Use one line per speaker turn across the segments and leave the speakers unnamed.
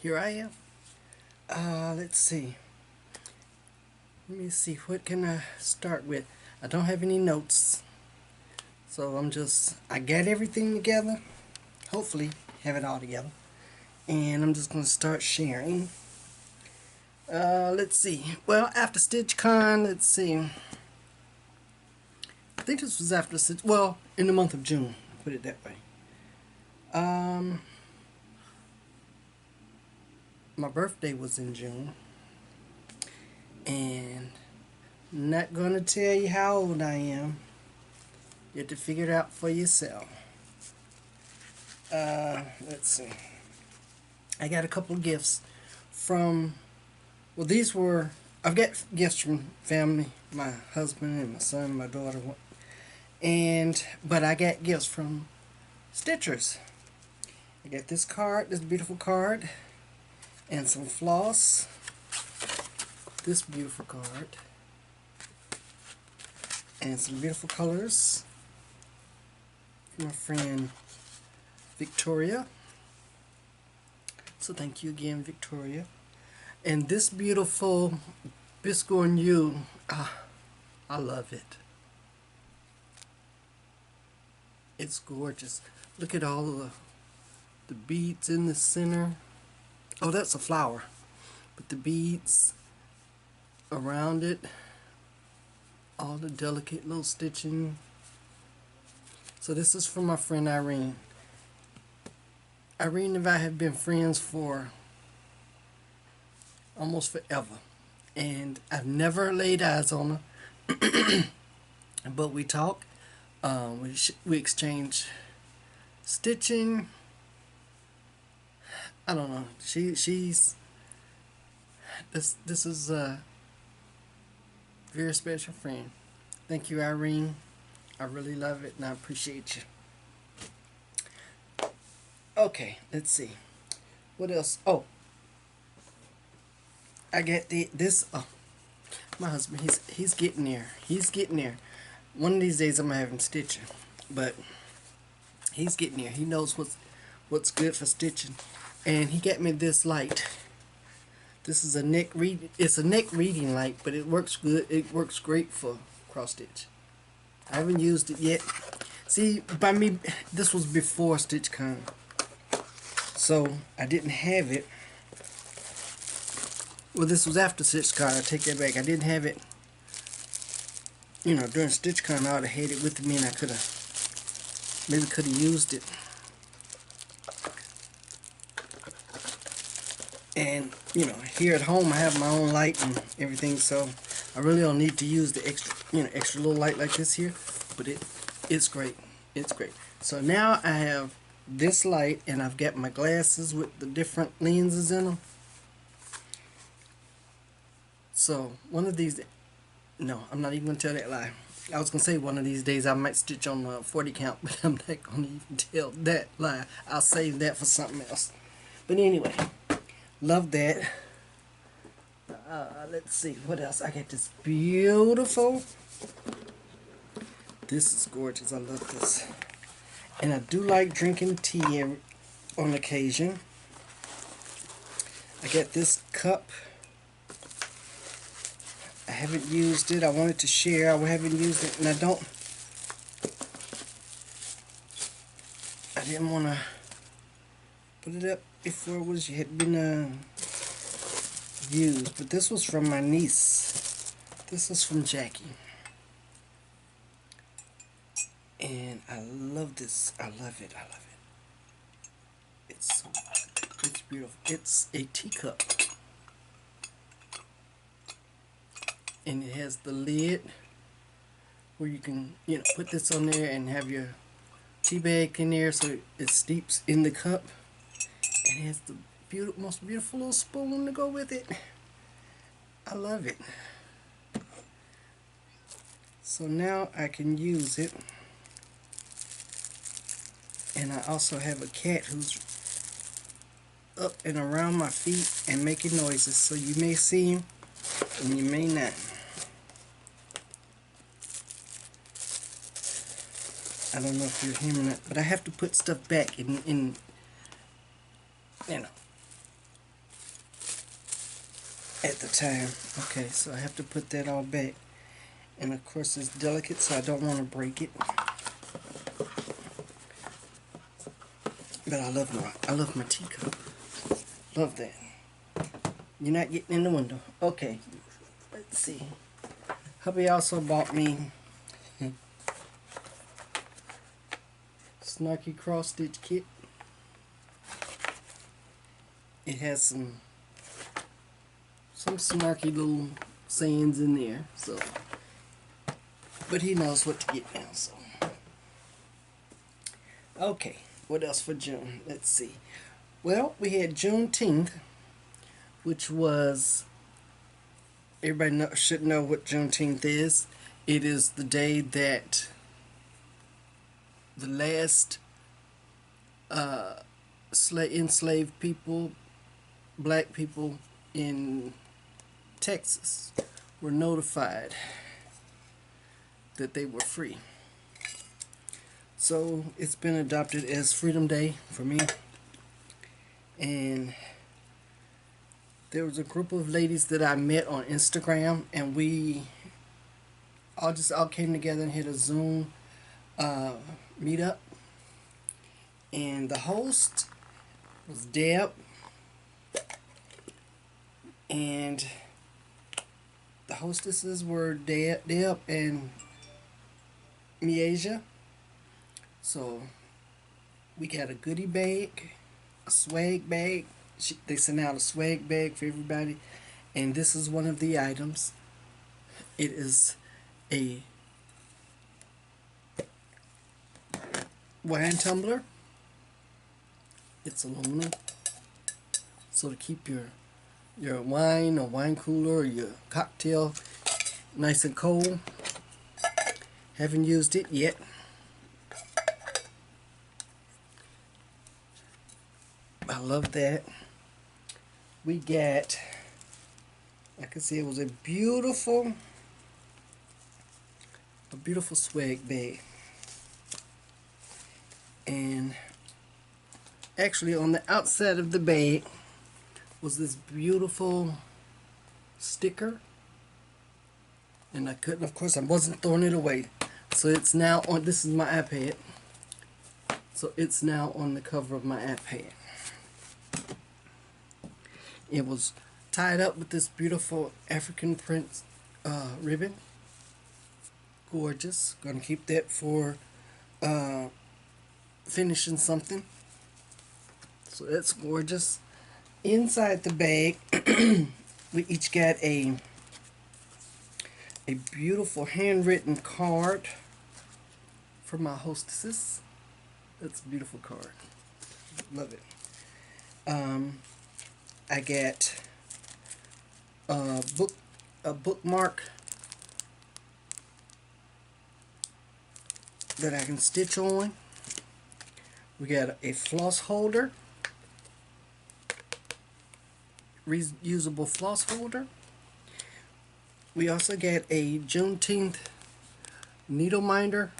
here I am. Let's see. Let me see, what can I start with? I don't have any notes, so I got everything together. Hopefully, have it all together. And I'm just going to start sharing. Let's see. Well, after StitchCon, let's see. I think this was after Stitch. Well, in the month of June. Put it that way. My birthday was in June. And not gonna tell you how old I am. You have to figure it out for yourself. Let's see. I got a couple of gifts from, well, these were, I've got gifts from family, my husband and my son, my daughter, but I got gifts from Stitchers. I got this card, this beautiful card, and some floss. This beautiful card, and some beautiful colors from my friend Victoria. So thank you again, Victoria. And this beautiful WIPGO and U, I love it. It's gorgeous. Look at all of the beads in the center. Oh, that's a flower. But the beads around it, all the delicate little stitching. So this is from my friend Irene. Irene and I have been friends for almost forever, and I've never laid eyes on her. But we talk, we exchange stitching. I don't know, she's this is a very special friend. Thank you, Irene. I really love it and I appreciate you. Okay, let's see. What else? Oh, I got this. Oh, my husband. He's getting there. He's getting there. One of these days I'm gonna have him stitching, but he's getting there. He knows what's good for stitching, and he got me this light. This is a neck read. It's a neck reading light, but it works good. It works great for cross stitch. I haven't used it yet. See, by me, this was before StitchCon, so I didn't have it. Well, this was after StitchCon. I take that back. I didn't have it. You know, during StitchCon, I would have had it with me, and I could have used it. And you know, here at home, I have my own light and everything, so I really don't need to use the extra little light like this here. But it's great. It's great. So now I have this light, and I've got my glasses with the different lenses in them. So one of these, no, I'm not even going to tell that lie. I was going to say one of these days I might stitch on the 40 count, but I'm not going to even tell that lie. I'll save that for something else. But anyway, love that. Let's see, what else? I got this beautiful. This is gorgeous. I love this. And I do like drinking tea on occasion. I got this cup. I haven't used it. I wanted to share. I haven't used it, and I didn't want to put it up before it had been used. But this was from my niece. This is from Jackie, and I love this. I love it. I love it. It's beautiful. It's a teacup. And it has the lid where you can, you know, put this on there and have your tea bag in there so it steeps in the cup. And it has the most beautiful little spoon to go with it. I love it. So now I can use it. And I also have a cat who's up and around my feet and making noises. So you may see him and you may not. I don't know if you're hearing it, but I have to put stuff back in you know, at the time. Okay, so I have to put that all back. And of course it's delicate, so I don't want to break it. But I love my teacup. Love that. You're not getting in the window. Okay, let's see. Hubby also bought me Snarky cross stitch kit. It has some snarky little sayings in there, so, but he knows what to get now. So okay, what else for June? Let's see. Well, we had Juneteenth, which was, everybody should know what Juneteenth is. It is the day that the last enslaved people, black people in Texas, were notified that they were free. So it's been adopted as Freedom Day for me. And there was a group of ladies that I met on Instagram, and we all came together and had a Zoom meetup. And the host was Deb, and the hostesses were Deb and Miasia. So we got a goodie bag, a swag bag. They sent out a swag bag for everybody, and this is one of the items. It is a wine tumbler. It's aluminum, so to keep your wine or wine cooler or your cocktail nice and cold. Haven't used it yet. I love that. We got, like I said, it was a beautiful swag bag. And actually on the outside of the bag was this beautiful sticker. And I couldn't, of course, I wasn't throwing it away. So it's now on, this is my iPad. So it's now on the cover of my iPad. It was tied up with this beautiful African print ribbon. Gorgeous. Gonna keep that for finishing something. So that's gorgeous. Inside the bag, we each got a beautiful handwritten card from my hostesses. That's a beautiful card. Love it. I got a bookmark that I can stitch on. We got a floss holder, reusable floss holder. We also got a Juneteenth needle minder.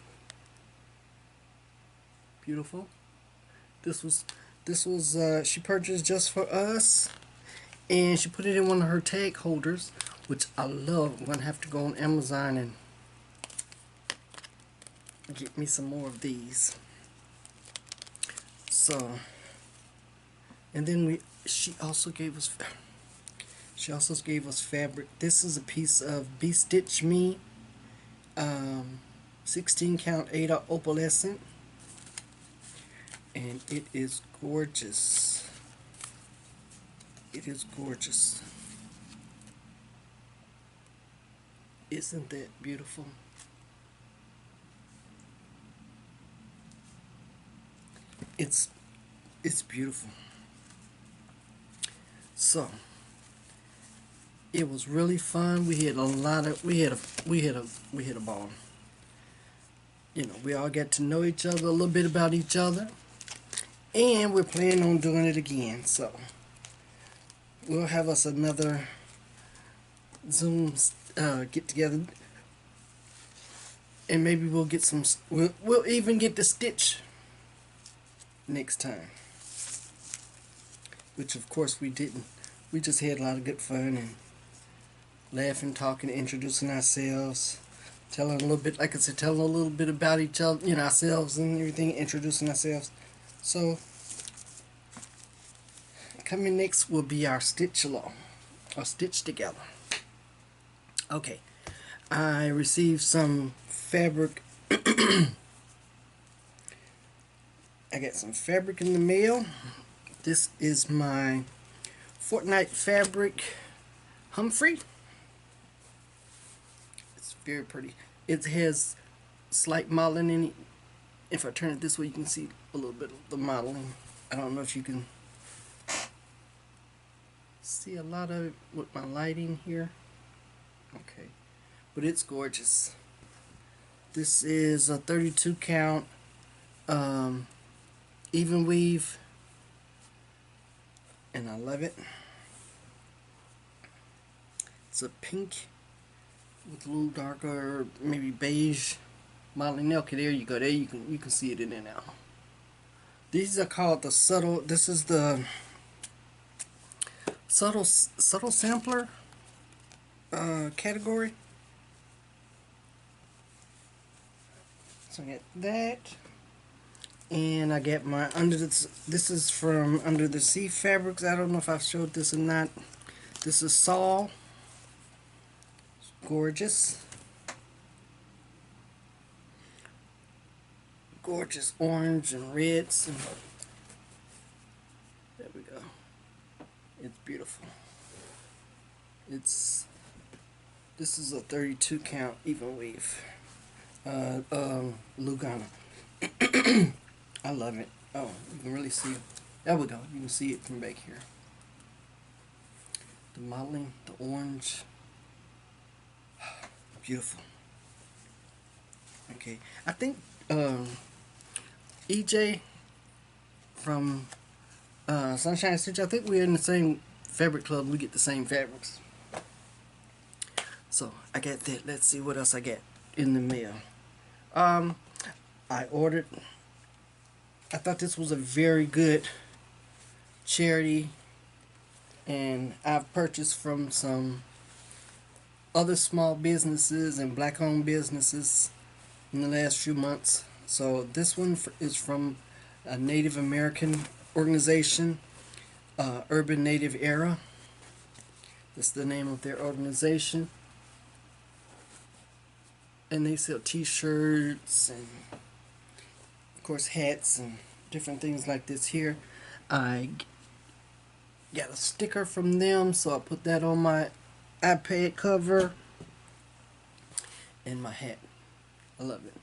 Beautiful. This was she purchased just for us, and she put it in one of her tag holders, which I love. I'm gonna have to go on Amazon and get me some more of these. So, and then she also gave us fabric. This is a piece of Be Stitch Me 16 count 8 opalescent, and it is gorgeous. It is gorgeous. Isn't that beautiful? It's beautiful. So it was really fun. We had a lot of we had a ball. You know, we all got to know each other, a little bit about each other, and we're planning on doing it again. So we'll have us another Zoom get together, and maybe we'll get some. We'll even get to stitch next time, which of course we didn't. We just had a lot of good fun, and laughing, talking, introducing ourselves, telling a little bit, like I said, telling a little bit about each other, you know, ourselves and everything, introducing ourselves. So, coming next will be our stitch along, or stitch together. Okay, I received some fabric. I got some fabric in the mail. This is my Fortnite fabric Humphrey. It's very pretty. It has slight modeling in it. If I turn it this way, you can see a little bit of the modeling. I don't know if you can see a lot of it with my lighting here. Okay, but it's gorgeous. This is a 32 count even weave, and I love it. It's a pink with a little darker, maybe beige modeling. Okay, there you go. There you can see it in there now. These are called the subtle. This is the subtle sampler category. So I got that, and I got my under the. This is from Under the Sea Fabrics. I don't know if I've showed this or not. This is Saul. It's gorgeous. Gorgeous orange and reds. And there we go. It's beautiful. This is a 32 count even weave. Lugana. I love it. Oh, you can really see it. There we go. You can see it from back here. The modeling, the orange. Beautiful. Okay. I think EJ from Sunshine Stitch, I think we're in the same fabric club. We get the same fabrics. So I got that. Let's see what else I got in the mail. I ordered. I thought this was a very good charity, and I've purchased from some other small businesses and black-owned businesses in the last few months. So this one is from a Native American organization, Urban Native Era. That's the name of their organization. And they sell t-shirts and, of course, hats and different things like this here. I got a sticker from them, so I put that on my iPad cover and my hat. I love it.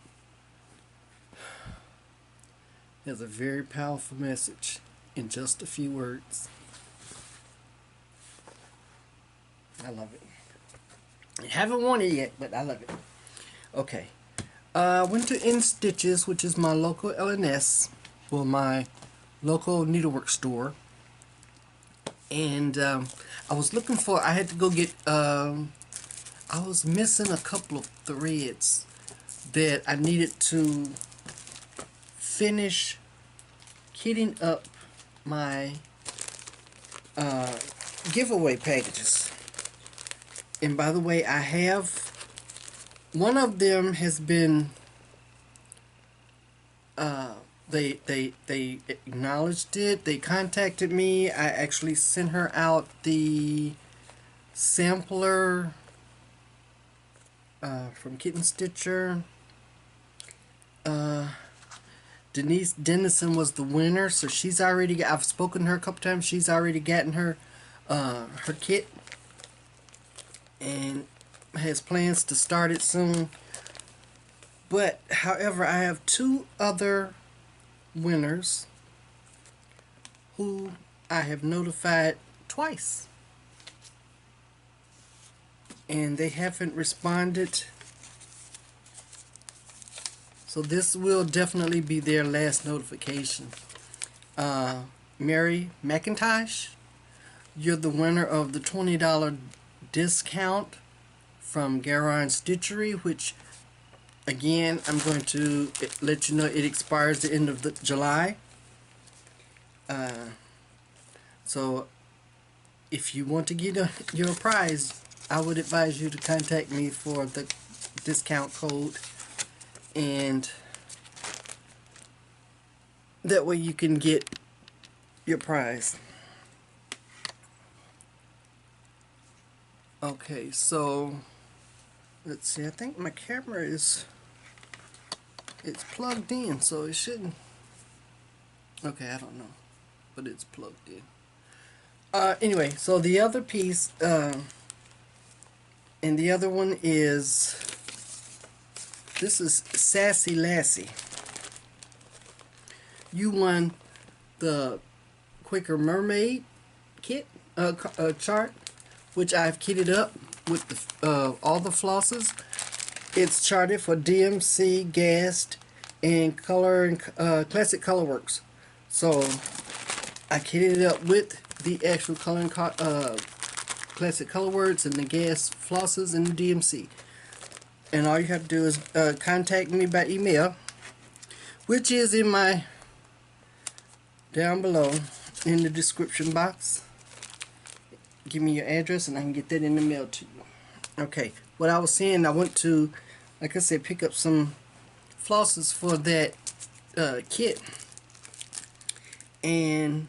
It has a very powerful message in just a few words. I love it. I haven't worn it yet, but I love it. Okay, I went to In Stitches, which is my local LNS, well, my local needlework store, and I was looking for. I had to go get. I was missing a couple of threads that I needed to finish kitting up my giveaway packages. And by the way, I have. One of them has been, they acknowledged it, they contacted me, I actually sent her out the sampler from Kitten Stitcher. Denise Dennison was the winner, so she's already, I've spoken to her a couple times, she's already gotten her, her kit, and has plans to start it soon. But however, I have two other winners who I have notified twice, and they haven't responded, so this will definitely be their last notification. Mary McIntosh, you're the winner of the $20 discount from Garon Stitchery, which again I'm going to let you know it expires the end of July. So if you want to get your prize, I would advise you to contact me for the discount code, and that way you can get your prize. Okay, so let's see. I think my camera it's plugged in, so it shouldn't. Okay, I don't know, but it's plugged in. Anyway, so the other piece, and the other one is, this is Sassy Lassie. You won the Quaker Mermaid kit chart, which I've kitted up with the, all the flosses. It's charted for DMC, GAST, and Color and Classic Colorworks. So I kitted it up with the actual Color and Classic Colorworks and the GAST flosses and the DMC. And all you have to do is contact me by email, which is in my down below in the description box. Give me your address and I can get that in the mail to you. Okay, what I was saying, I went to, like I said, pick up some flosses for that kit, and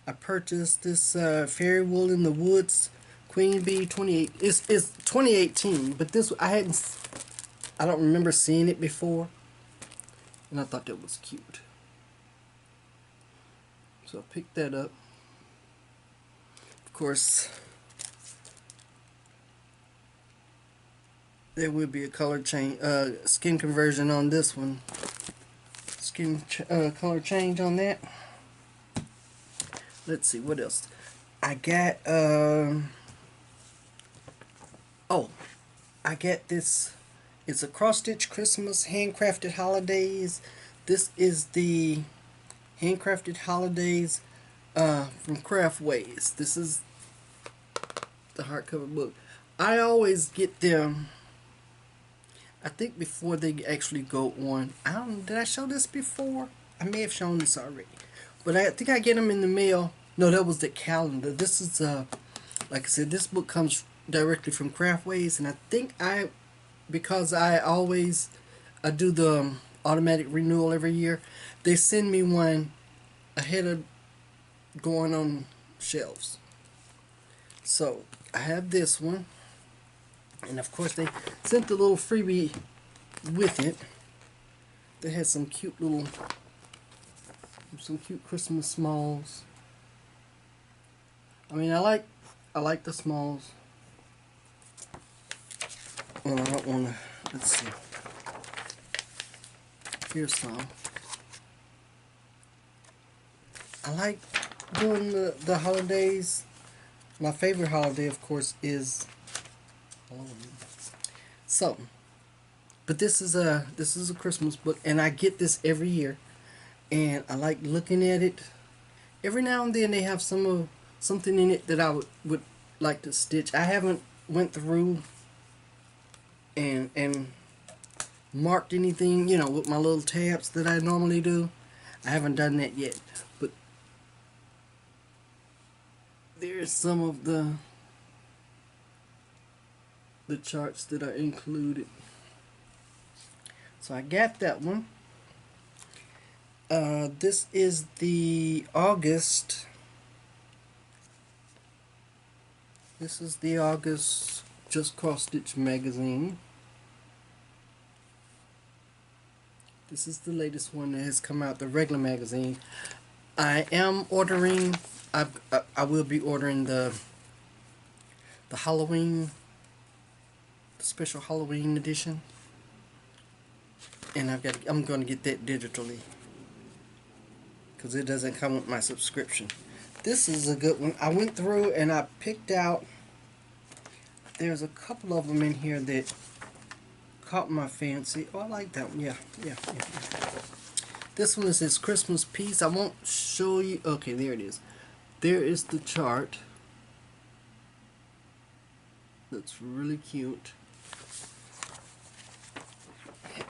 I purchased this Fairy Wool in the Woods Queen Bee 28. It's 2018, but this I don't remember seeing it before, and I thought that was cute, so I picked that up. Of course, there will be a color change, skin conversion on this one. Color change on that. Let's see what else I got. Oh, I got this. It's a cross stitch Christmas handcrafted holidays. This is the handcrafted holidays from Craftways. This is the hardcover book. I always get them, I think, before they actually go on. I don't know, did I show this before? I may have shown this already, but I think I get them in the mail. No, that was the calendar. This is like I said, this book comes directly from Craftways, and I think because I do the automatic renewal every year, they send me one ahead of going on shelves. So I have this one, and of course they sent the little freebie with it. They had some cute Christmas smalls. I mean, I like the smalls. Well, I don't want to. Let's see. Here's some. I like doing the holidays. My favorite holiday, of course, is Halloween. So, but this is a Christmas book, and I get this every year, and I like looking at it. Every now and then they have something in it that I would like to stitch. I haven't went through and marked anything, you know, with my little tabs that I normally do. I haven't done that yet, but there's some of the charts that are included. So I got that one. This is the August. This is the August Just Cross Stitch magazine. This is the latest one that has come out, the regular magazine. I am ordering. I will be ordering the Halloween, the special Halloween edition, and I'm going to get that digitally because it doesn't come with my subscription. This is a good one. I went through and I picked out. There's a couple of them in here that caught my fancy. Oh, I like that one. Yeah. This one is his Christmas piece. I won't show you. Okay, there it is. There is the chart. That's really cute.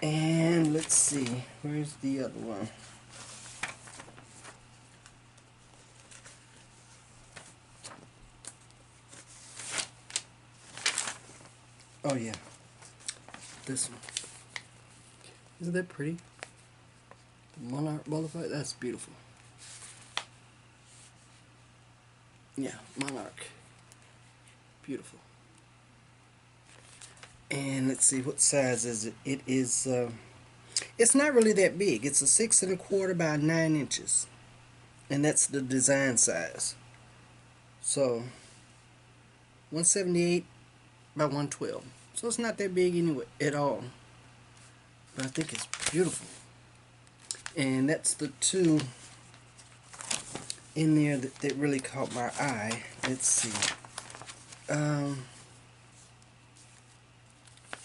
And let's see. Where's the other one? Oh yeah, this one. Isn't that pretty? The monarch butterfly. That's beautiful. Yeah, monarch. Beautiful. And let's see, what size is it? It is. It's not really that big. It's a 6 1/4 by 9 inches, and that's the design size. So 178 by 112. So it's not that big anyway at all. But I think it's beautiful. And that's the two in there that really caught my eye. Let's see.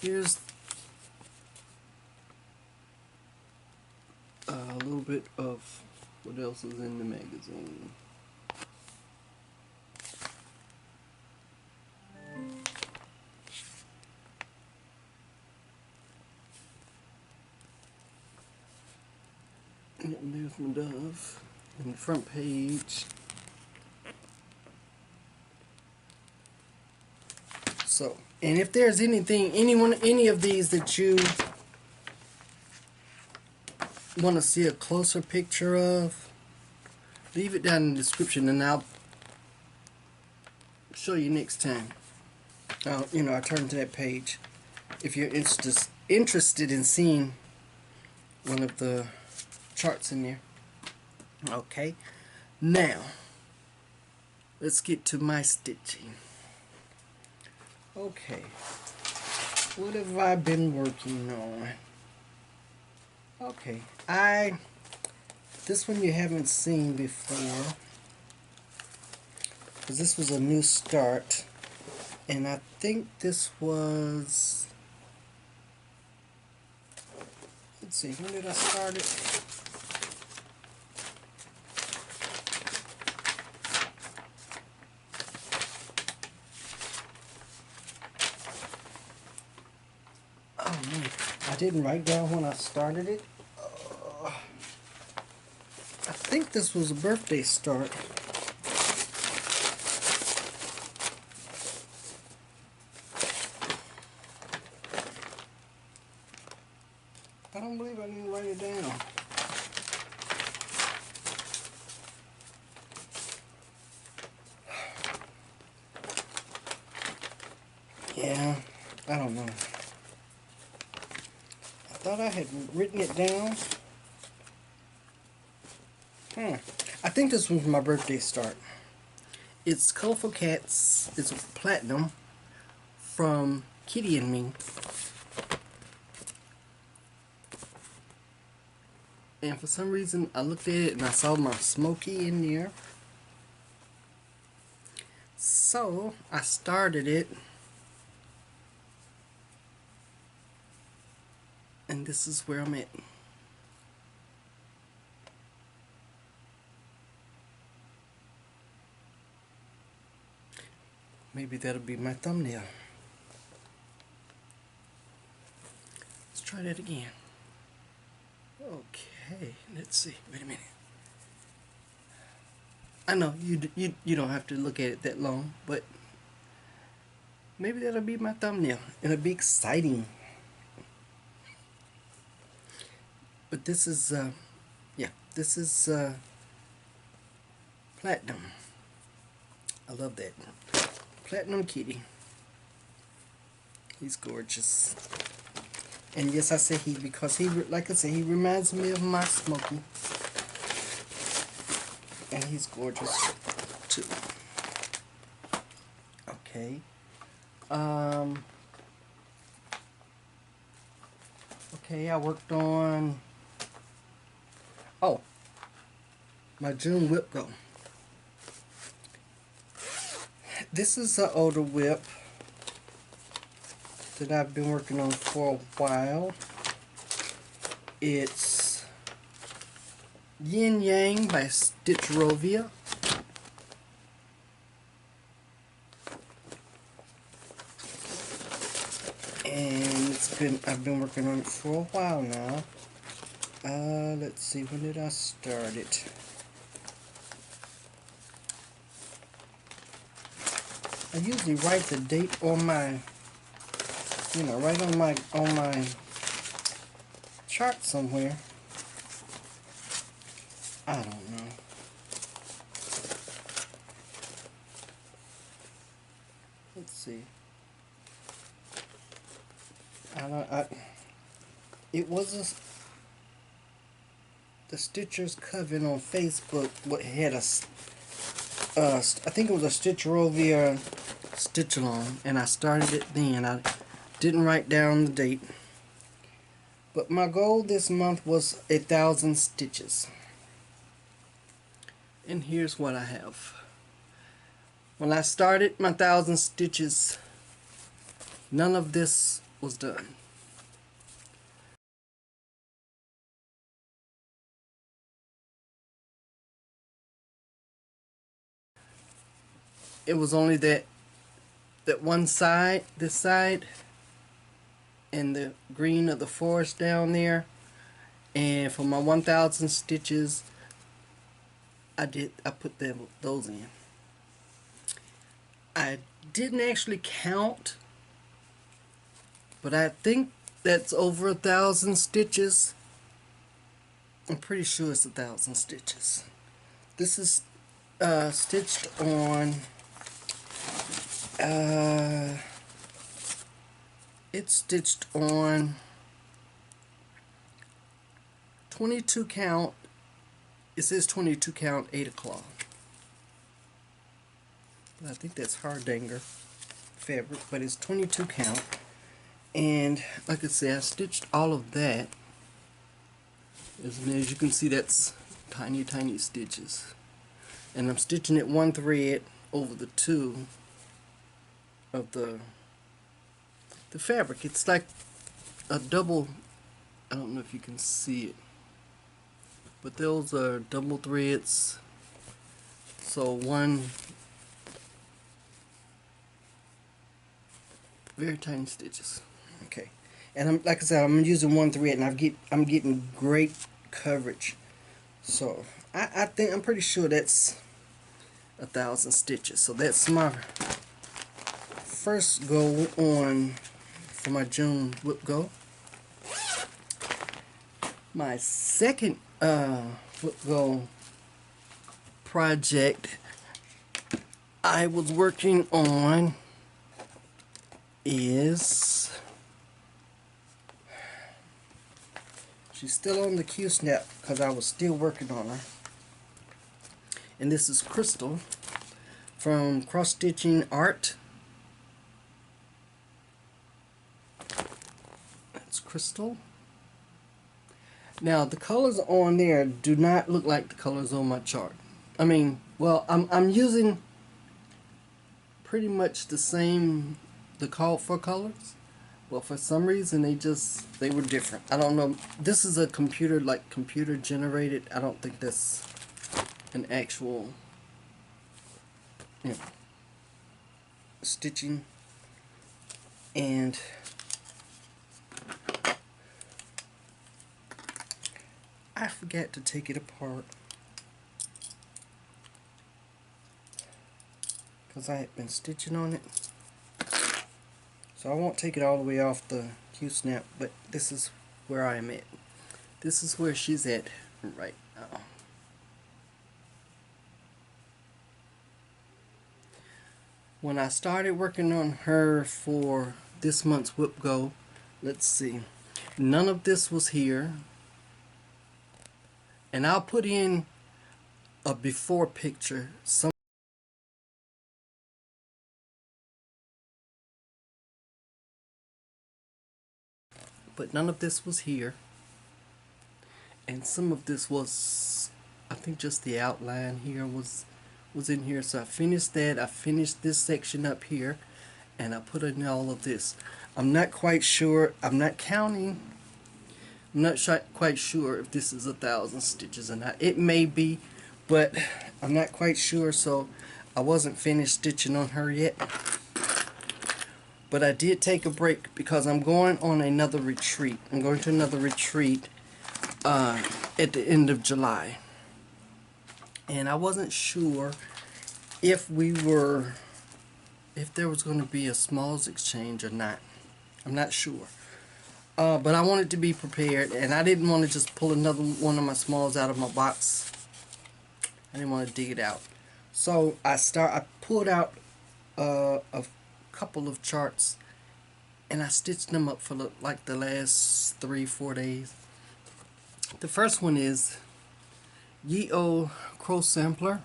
Here's a little bit of what else is in the magazine. And there's my dove in the front page. So, and if there's anything, any of these that you want to see a closer picture of, leave it down in the description and I'll show you next time. I'll turn to that page if you're interested in seeing one of the charts in there. Okay, now let's get to my stitching. Okay, what have I been working on? Okay, this one you haven't seen before, because this was a new start, and I think this was, let's see, when did I start it? Oh man, I didn't write down when I started it. I think this was a birthday start. I don't believe I didn't write it down. Yeah, I don't know. I thought I had written it down. I think this was my birthday start. It's Colorful Cats. It's platinum from Kitty and Me. And for some reason I looked at it and I saw my Smoky in there. So I started it. And this is where I'm at. Maybe that'll be my thumbnail. Let's try that again. Okay, let's see. Wait a minute. I know you don't have to look at it that long, but maybe that'll be my thumbnail. It'll be exciting. But this is yeah, this is platinum. I love that. Platinum Kitty. He's gorgeous. And yes, I say he because he, like I said, he reminds me of my Smokey. And he's gorgeous too. Okay. Okay, I worked on my June WIPGO. This is an older whip that I've been working on for a while. It's Yin Yang by Stitcherovia. And I've been working on it for a while now. Let's see, when did I start it? I usually write the date on my you know, right on my chart somewhere. I don't know. Let's see. It was the Stitchers Coven on Facebook. What had a I think it was a Stitcherovia stitch along, and I started it then. I didn't write down the date, but my goal this month was 1,000 stitches. And here's what I have. When I started my 1,000 stitches, none of this was done. It was only that one side, this side, and the green of the forest down there. And for my 1,000 stitches, I put those in. I didn't actually count, but I think that's over 1,000 stitches. I'm pretty sure it's 1,000 stitches. This is stitched on. It's stitched on 22 count. It says 22 count 8 o'clock. I think that's Hardanger fabric, but it's 22 count. And like I said, I stitched all of that. As you can see, that's tiny stitches. And I'm stitching it one thread over the two of the fabric. It's like a double, I don't know if you can see it, but those are double threads. So one very tiny stitches. Okay, and like I said, I'm using one thread, and I'm getting great coverage. So I think I'm pretty sure that's 1,000 stitches. So that's my first go on for my June WIPGO. My second WIPGO project I was working on is, she's still on the Q-snap because I was still working on her, and this is Crystal from Cross Stitching Art. That's Crystal. Now the colors on there do not look like the colors on my chart. I mean, well, I'm using pretty much the same, the called for colors. Well, for some reason they were different. I don't know. This is a computer generated. I don't think that's an actual, you know, stitching. And I forgot to take it apart because I had been stitching on it. So I won't take it all the way off the Q-snap, but this is where I am at. This is where she's at right now. When I started working on her for this month's WIPGO, let's see, none of this was here. And I'll put in a before picture. But none of this was here. And some of this was, I think just the outline here was in here. So I finished that. I finished this section up here. And I put in all of this. I'm not quite sure. I'm not counting. I'm not quite sure if this is 1,000 stitches or not. It may be, but I'm not quite sure, so I wasn't finished stitching on her yet. But I did take a break because I'm going on another retreat. I'm going to another retreat at the end of July. And I wasn't sure if there was going to be a smalls exchange or not. I'm not sure. But I wanted to be prepared, and I didn't want to just pull another one of my smalls out of my box. I didn't want to dig it out. So I pulled out a couple of charts, and I stitched them up for like the last 3-4 days. The first one is WIPGO Crow Sampler.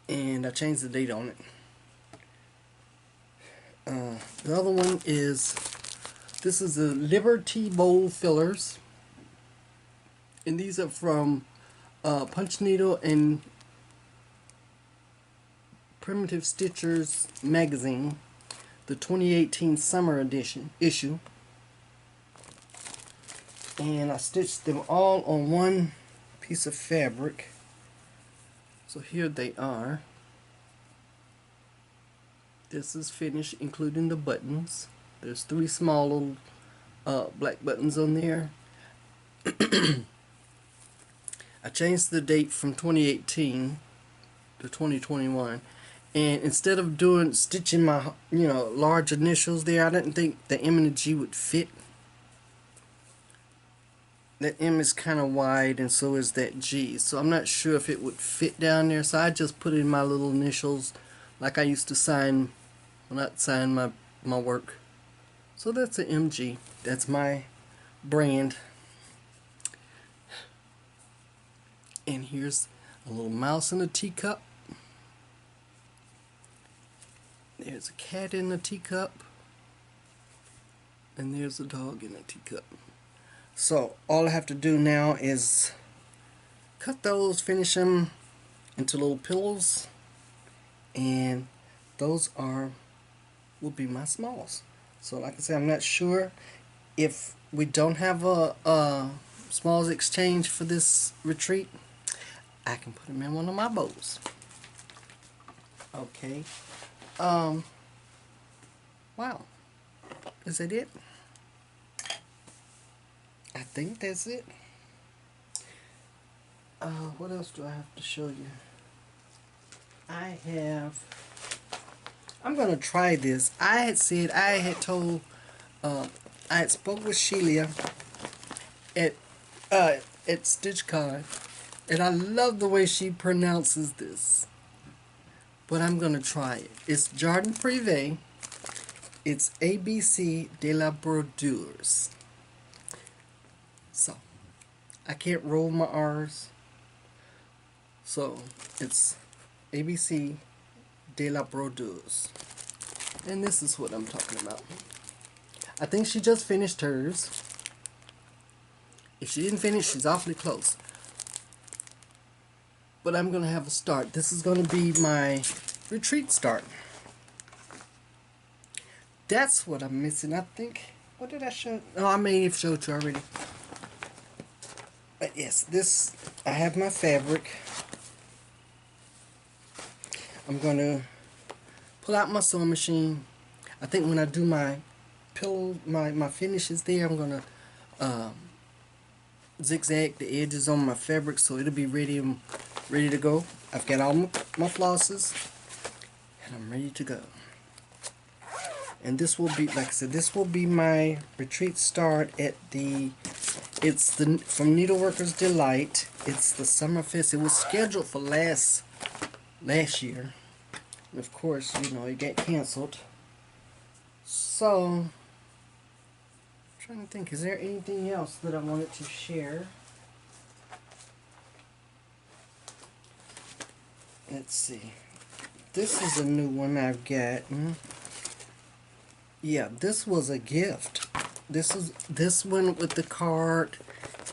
And I changed the date on it. The other one is, this is the Liberty Bowl fillers, and these are from Punch Needle and Primitive Stitchers magazine, the 2018 summer edition issue. And I stitched them all on one piece of fabric. So here they are. This is finished, including the buttons. There's 3 small little black buttons on there. I changed the date from 2018 to 2021, and instead of stitching my large initials there, I didn't think the M and the G would fit. That M is kind of wide, and so is that G, so I'm not sure if it would fit down there, so I just put in my little initials like I used to sign when I sign my work. So that's an MG. That's my brand. And here's a little mouse in a teacup. There's a cat in a teacup. And there's a dog in a teacup. So all I have to do now is cut those, finish them into little pillows, and those will be my smalls. So like I said, I'm not sure if we don't have a smalls exchange for this retreat. I can put them in one of my bows. Okay. Wow. Is that it? I think that's it. What else do I have to show you? I'm gonna try this. I had spoke with Sheila at StitchCon, and I love the way she pronounces this. But I'm gonna try it. It's Jardin Privé. It's ABC de la Brodeuse. So I can't roll my R's. So it's ABC de la Brodeuse. And this is what I'm talking about. I think she just finished hers. If she didn't finish, she's awfully close. But I'm going to have a start. This is going to be my retreat start. That's what I'm missing, I think. What did I show? Oh, I may have showed you already. But yes, I have my fabric. I'm going to pull out my sewing machine. I think when I do my pillow, my finishes there, I'm going to zigzag the edges on my fabric so it'll be ready to go. I've got all my flosses, and I'm ready to go. And this will be, like I said, this will be my retreat start at from Needleworkers Delight. It's the Summer Fest. It was scheduled for last year. And of course, it got canceled. So, I'm trying to think, is there anything else that I wanted to share? Let's see. This is a new one I've gotten. Yeah, this was a gift. This one with the card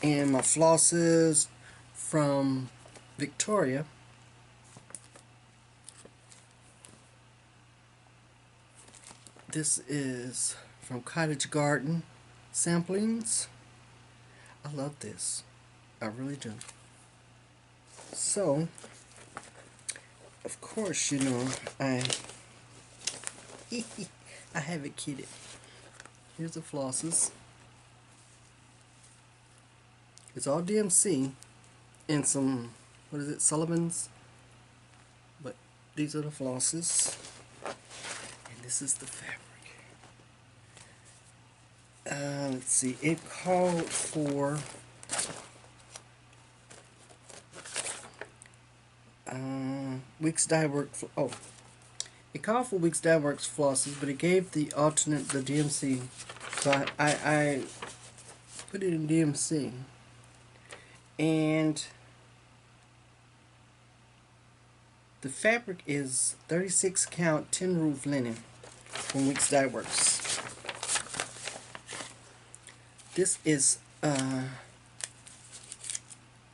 and my flosses from Victoria. This is from Cottage Garden Samplings. I love this. I really do. So, of course, I have it kitted. Here's the flosses. It's all DMC and some what is it, Sullivan's. But these are the flosses, and this is the fabric. Let's see, it called for Wix Dye Works. Oh, it called for Wix Dye Works flosses, but it gave the alternate, the DMC. So I put it in DMC, and the fabric is 36 count tin roof linen from Wix Dye Works. This is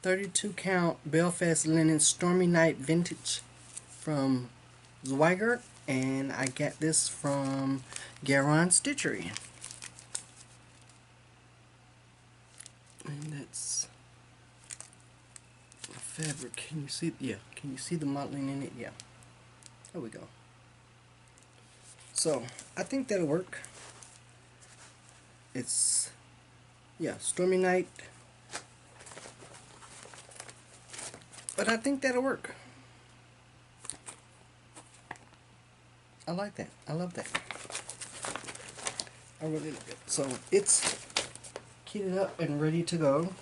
32 count Belfast linen Stormy Night vintage from Zweigert, and I got this from Garon Stitchery. And that's the fabric. Can you see? Yeah. Can you see the modeling in it? Yeah. There we go. So I think that'll work. It's, yeah, Stormy Night. But I think that'll work. I like that. I love that. I really like it. So it's kitted up and ready to go.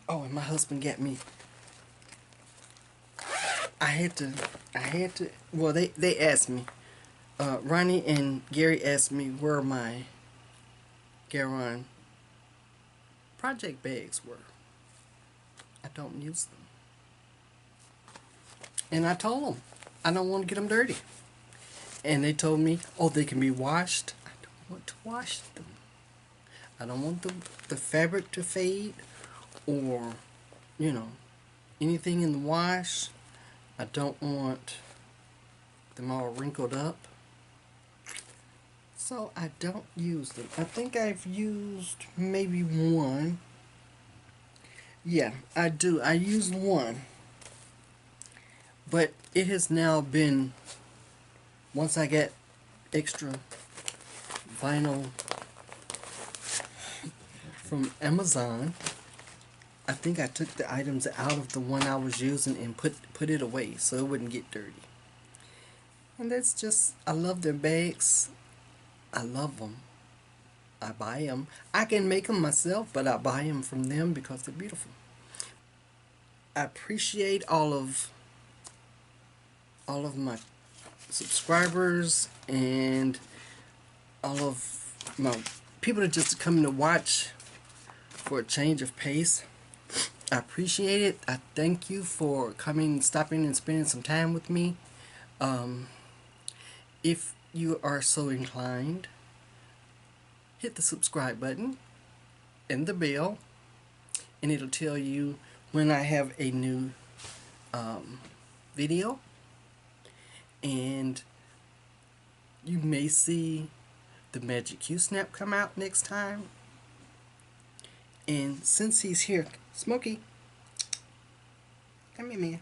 Oh, and my husband got me. I had to, well, they asked me. Ronnie and Gary asked me where my Garon project bags were. I don't use them. And I told them, I don't want to get them dirty. And they told me, oh, they can be washed. I don't want to wash them. I don't want the fabric to fade or, you know, anything in the wash. I don't want them all wrinkled up. So I don't use them. I think I've used maybe one. Yeah, I do. I use one. But it has now been, once I get extra vinyl from Amazon, I think I took the items out of the one I was using and put it away so it wouldn't get dirty. And that's just, I love their bags. I love them. I buy them. I can make them myself, but I buy them from them because they're beautiful. I appreciate all of my subscribers and all of my people that just come to watch for a change of pace. I appreciate it. I thank you for coming, stopping, and spending some time with me. If you are so inclined, hit the subscribe button and the bell, and it'll tell you when I have a new video. And you may see the Magic Q-Snap come out next time. And since he's here, Smokey, come here, man.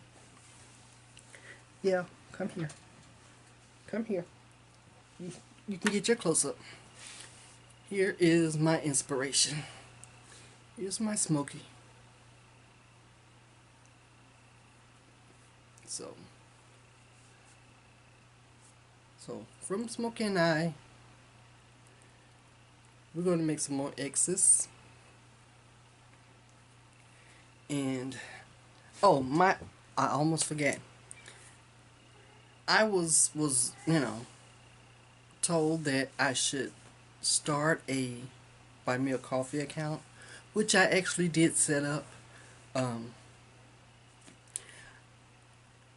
Yeah, come here. Come here. You can get your close-up. Here is my inspiration. Here's my Smokey. So from Smokey and I, we're going to make some more X's. And oh, I almost forgot. I was you know, told that I should start a Buy Me a Coffee account, which I actually did set up. I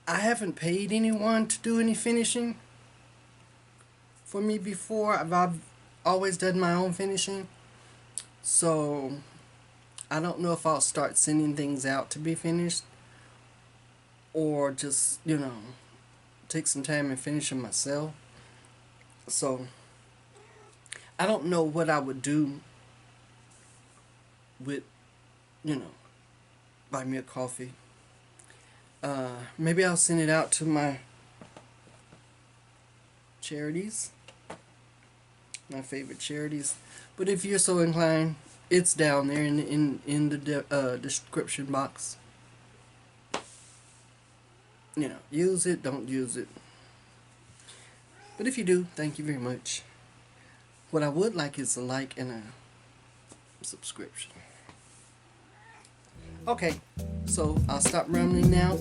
haven't paid anyone to do any finishing for me before. I've always done my own finishing, so I don't know if I'll start sending things out to be finished or just, you know, take some time and finish them myself. So I don't know what I would do with, you know, Buy Me a Coffee. Maybe I'll send it out to my charities, my favorite charities. But if you're so inclined, It's down there in the description box. You know, use it, don't use it. But if you do, thank you very much. What I would like is a like and a subscription. Okay, so I'll stop rambling now.